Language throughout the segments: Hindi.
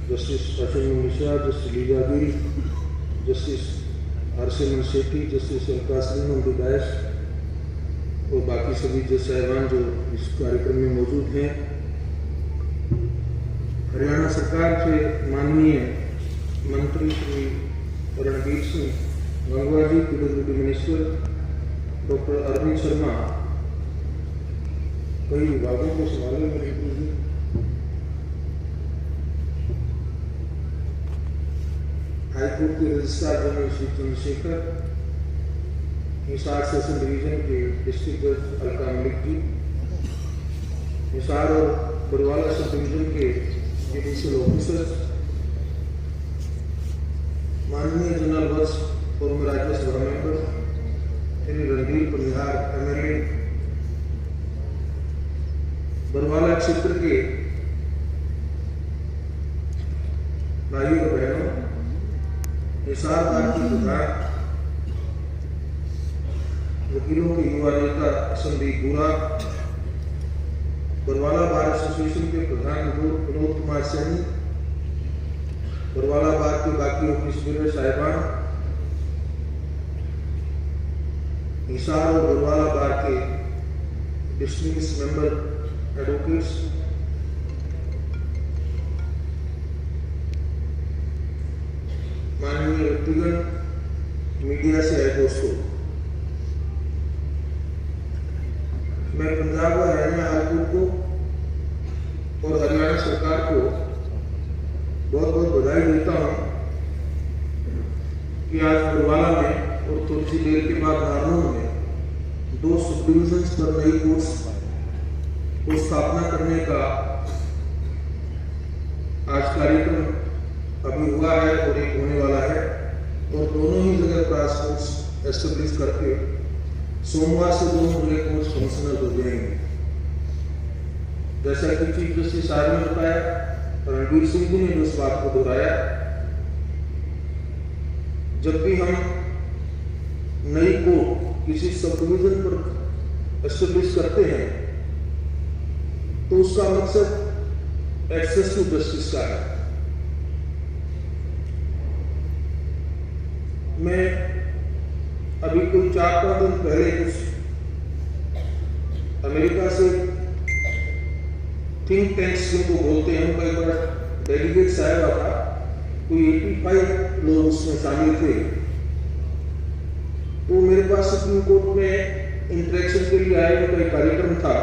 जस्टिस अश्विनी मिश्रा, जस्टिस लीला गिरी, जस्टिस हरसिमरन शेट्टी, जस्टिस अलकासरी नंदुदास और बाकी सभी जज साहिबान जो इस कार्यक्रम में मौजूद हैं। हरियाणा सरकार के माननीय मंत्री Shri Ranbir Singh Gangwa ji, PWD minister doctor Arvind Sharma कई विभागों को संभाले हुए हैं। हाईकोर्ट के registrar general Shri Chandrashekhar, Hisar session division के डिस्ट्रिक्ट जज अलका मलिक जी, हिसार और बरवाला सब डिवीजन के जुडिशियल ऑफिसर्स, माननीय जनरल वत्स फॉर्मर राज्यसभा मेंबर श्री रणधीर परिहार MLA, बरवाला क्षेत्र के भाइयों और बहनों, हिसार बार के प्रधान वकीलों के युवा नेता संदीप बुरा, बरवाला बार एसोसिएशन के प्रधान विनोद कुमार सैनी, बरवाला बार के बाकी ऑफिसर साहिबान, हिसार और बरवाला बार के डिस्ट्रिक्ट मेंबर एडवोकेट्स, माननीय व्यक्तिगण, मीडिया से आए दोस्तों, मैं पंजाब व हरियाणा हाईकोर्ट को और हरियाणा सरकार को बहुत बहुत बधाई देता हूं कि आज बरवाला में और थोड़ी सी देर के बाद नारनौल में 2 सब डिविजन्स पर नई कोर्ट्स को स्थापना करने का आज कार्यक्रम अभी हुआ है और एक होने वाला है, और दोनों ही जगह क्लास कोर्ट्स एस्टेब्लिश करके सोमवार से दोनों जगह कोर्ट्स फंक्शनल हो जाएंगे। जैसा कि चीफ जस्टिस साहब ने बताया, रणबीर सिंह जी ने इस बात को दोहराया, जब भी हम नई कोर्ट किसी सब डिवीजन पर एस्टेब्लिश करते हैं तो उसका मकसद एक्सेस टू जस्टिस का है। मैं अभी कोई 4-5 दिन पहले कुछ अमेरिका से थिंक टैंक्स को बोलते हैं, कई बार डेलीगेट्स आया हुआ था, कोई 85 लोग उसमें शामिल थे। तो मेरे पास सुप्रीम कोर्ट में इंटरेक्शन के लिए आए हुए कार्यक्रम था,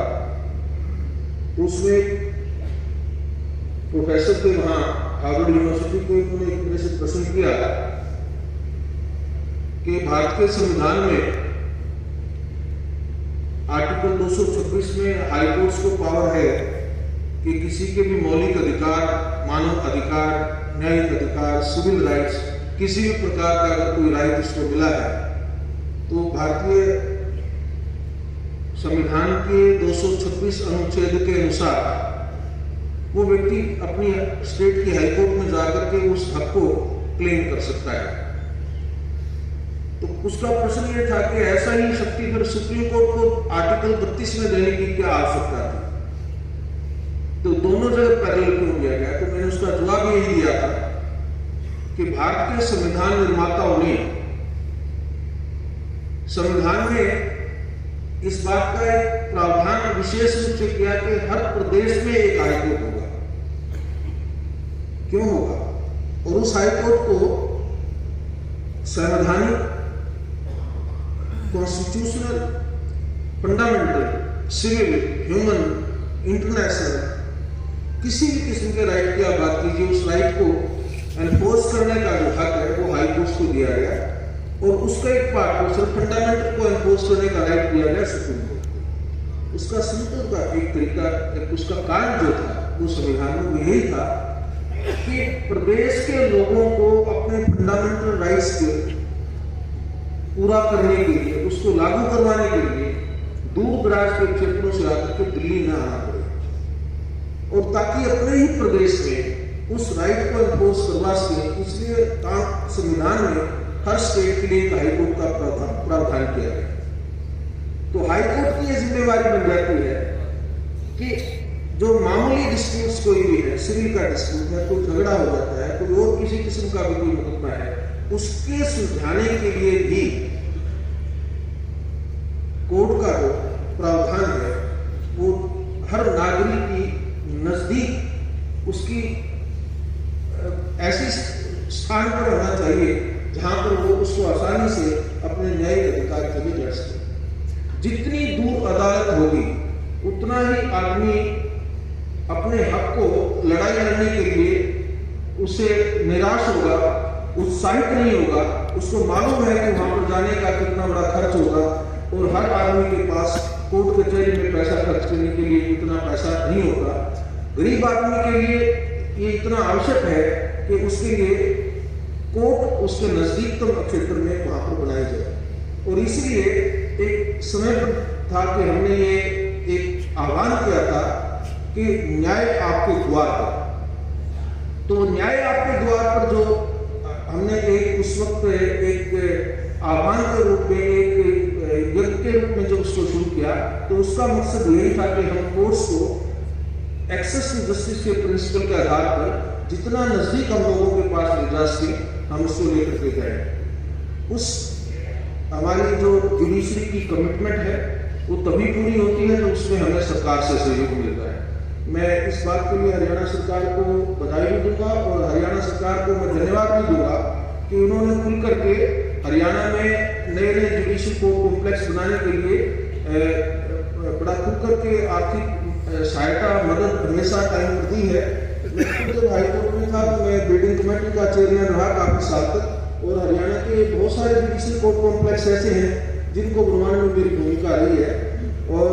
तो उसमें प्रोफेसर थे वहां हार्वर्ड यूनिवर्सिटी को, उन्होंने एक तरह से प्रश्न किया कि भारत के संविधान में आर्टिकल 226 में हाईकोर्ट्स को पावर है कि किसी के भी मौलिक अधिकार, मानव अधिकार, न्यायिक अधिकार, सिविल राइट्स, किसी भी प्रकार का अगर कोई राइट उसको मिला है तो भारतीय संविधान के 226 अनुच्छेद के अनुसार वो व्यक्ति अपनी स्टेट की हाईकोर्ट में जाकर के उस हक को क्लेम कर सकता है। तो उसका प्रश्न ये था कि ऐसा ही शक्ति फिर सुप्रीम कोर्ट को आर्टिकल 32 में देने की क्या आवश्यकता थी? तो दोनों जगह पैरेलल क्यों दिया गया? तो मैंने उसका जवाब यही दिया था कि भारत के संविधान निर्माताओं ने संविधान में इस बात का एक प्रावधान विशेष रूप से किया कि हर प्रदेश में एक हाईकोर्ट होगा। क्यों होगा? और उस हाईकोर्ट को संवैधानिक, constitutional, fundamental, civil, human, international, किसी भी किस्म के राइट की आप बात कीजिए, उस राइट को एनफोर्स करने का जो हक है वो हाईकोर्ट को दिया गया, और उसका एक पार्ट को सिर्फ फंडामेंटल को एनफोर्स करने का राइट दिया गया सुप्रीम कोर्ट को। उसका सिंपल का एक तरीका, एक उसका कारण जो था वो संविधान में यही था कि प्रदेश के लोगों को अपने फंडामेंटल राइट्स के पूरा करने के लिए, उसको लागू करवाने के लिए दूर दराज के क्षेत्रों से आकर के दिल्ली न आना पड़े, और ताकि अपने ही प्रदेश में उस राइट को एनफोर्स करवा सके, इसलिए संविधान में हर स्टेट के लिए हाईकोर्ट का प्रावधान किया गया। तो हाईकोर्ट की यह जिम्मेवारी बन जाती है कि जो मामूली डिस्प्यूट्स कोई भी है, सिविल का डिस्प्यूट है, कोई झगड़ा हो जाता है, कोई और किसी किस्म का भी कोई मुकदमा है, उसके सुलझाने के लिए भी कोर्ट का जो प्रावधान है वो हर नागरिक की नजदीक उसकी ऐसी स्थान पर रहना चाहिए जहां पर वो उसको आसानी से अपने न्यायिक अधिकार के लिए लड़ सके। जितनी दूर अदालत होगी उतना ही आदमी अपने हक को लड़ाई लड़ने के लिए उसे निराश होगा, उत्साहित नहीं होगा। उसको मालूम है कि वहां पर जाने का कितना बड़ा खर्च होगा और हर आदमी के पास कोर्ट कचहरी में पैसा खर्च करने के लिए उतना पैसा नहीं होगा। गरीब आदमी के लिए ये इतना आवश्यक है कि उसके लिए कोर्ट उसके नजदीकतम क्षेत्र में वहां पर बनाई जाए। और इसलिए एक समय था कि हमने ये एक आह्वान किया था कि न्याय आपके द्वार पर। तो न्याय आपके द्वार पर जो हमने एक उस वक्त एक आह्वान के रूप में, एक यज्ञ के रूप में जब उसको शुरू किया, तो उसका मकसद यही था कि हम कोर्ट्स को एक्सेस टू जस्टिस के प्रिंसिपल के आधार पर जितना नजदीक हम लोगों के पास ले जा सके हम उसको लेकर के जाए। उस हमारी जो जुडिशरी की कमिटमेंट है वो तभी पूरी होती है जब उसमें हमें सरकार से सहयोग मिलता है। मैं इस बात के लिए हरियाणा सरकार को बधाई भी दूंगा और हरियाणा सरकार को मैं धन्यवाद भी दूंगा कि उन्होंने खुल करके हरियाणा में नए नए जुडिशल कोर्ट कॉम्प्लेक्स बनाने के लिए बड़ा खुल करके आर्थिक सहायता मदद हमेशा टाइम पर दी है। मैं जब हाईकोर्ट में था तो मैं बिल्डिंग कमेटी का चेयरमैन रहा काफी साल तक, और हरियाणा के बहुत सारे जुडिशल कोर्ट कॉम्प्लेक्स ऐसे हैं जिनको बनवाने में मेरी भूमिका रही है। और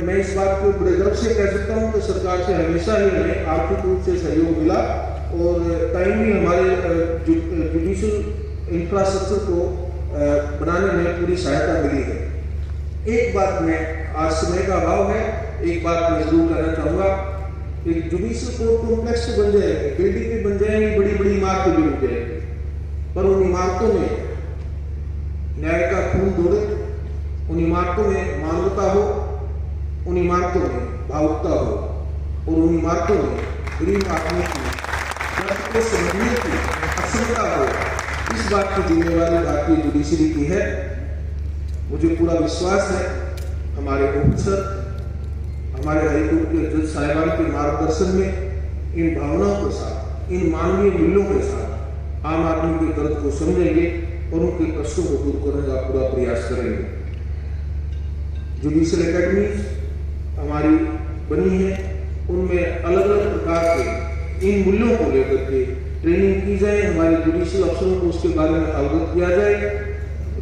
मैं इस बात को बड़े गर्व से कह सकता हूँ कि सरकार से हमेशा ही हमें आर्थिक रूप से सहयोग मिला और टाइमली हमारे जुडिशल इंफ्रास्ट्रक्चर को बनाने में पूरी सहायता मिली है। एक बात में आज समय का अभाव है, एक बात मैं जरूर कहना चाहूँगा, एक जुडिशल कोर्ट कॉम्प्लेक्स तो बन जाएंगे, बिल्डिंग भी बन जाएंगी, बड़ी बड़ी इमारतें भी बन जाएंगी, पर उन इमारतों में न्याय का खून दौड़े, उन इमारतों में मानवता हो, उन इमारतों में भावुकता हो और उन इमारतों में गरीब आदमी की दर्द को समझने की अक्षमता हो। इस बात की जिम्मेवारी भारतीय जुडिशरी की है। मुझे पूरा विश्वास है हमारे ऑफिसर, हमारे हाईकोर्ट के जज साहिबान के मार्गदर्शन में इन भावनाओं के साथ, इन मानवीय मूल्यों के साथ आम आदमी के दर्द को समझेंगे और उनके कष्टों को दूर करने का पूरा प्रयास करेंगे। जुडिशल एकेडमी हमारी बनी है, उनमें अलग अलग प्रकार के इन मूल्यों को लेकर के ट्रेनिंग की जाए, हमारे जुडिशल अफसरों को उसके बारे में अवगत किया जाए।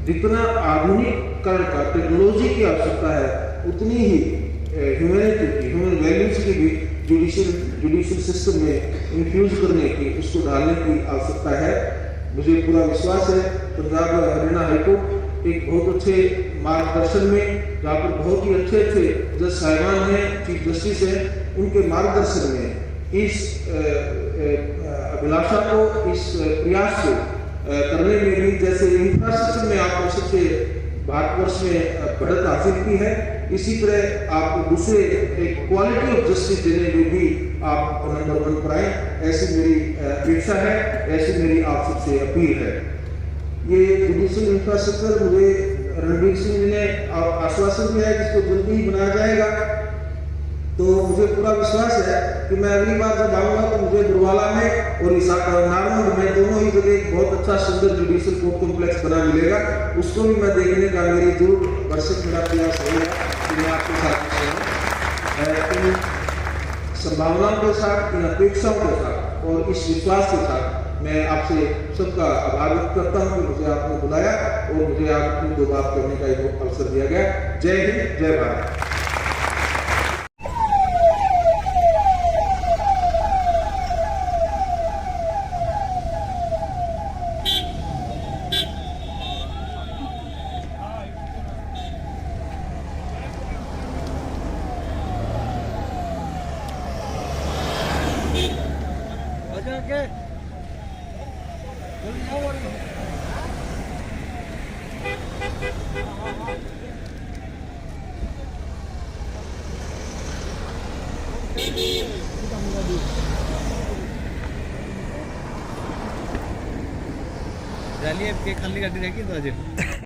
जितना आधुनिकरण का टेक्नोलॉजी की आवश्यकता है उतनी ही ह्यूमैनिटी की, ह्यूमन वैल्यूज की भी जुडिशल सिस्टम में इन्फ्यूज करने की, उसको डालने की आवश्यकता है। मुझे पूरा विश्वास है पंजाब और हरियाणा हाईकोर्ट एक बहुत अच्छे मार्गदर्शन में, जहाँ पर बहुत ही अच्छे अच्छे जज साहिबान हैं, चीफ जस्टिस हैं, उनके मार्गदर्शन में इस अभिलाषा को, इस प्रयास को करने में भी, जैसे इंफ्रास्ट्रक्चर में आपको सबसे भारतवर्ष में बढ़त हासिल की है, इसी तरह आप दूसरे एक क्वालिटी ऑफ जस्टिस देने में भी आप नंबर 1 पर आए, ऐसी मेरी अपेक्षा है, ऐसी मेरी आप सबसे अपील है। ये जुडिशल इंफ्रास्ट्रक्चर मुझे रणवीर सिंह जी ने आश्वासन दिया है कि इसको जल्दी ही बनाया जाएगा, तो मुझे पूरा विश्वास है कि मैं अगली बार जब आऊँगा तो मुझे बुरवाला में और नारनौल में दोनों ही जगह एक बहुत अच्छा सुंदर जुडिशल कोर्ट कॉम्प्लेक्स बना मिलेगा। उसको भी मैं देखने का मेरी जरूर वर्षिक मेरा प्रयास होगा कि मैं आपके साथ इन संभावनाओं के साथ, इन अपेक्षाओं के साथ और इस विश्वास के साथ मैं आपसे सबका आभार व्यक्त करता हूँ कि मुझे आपने बुलाया और मुझे आपकी दो बात करने का एक अवसर दिया गया। जय हिंद, जय भारत। झाली आहे केक खाल्ली गाडी की तो अजून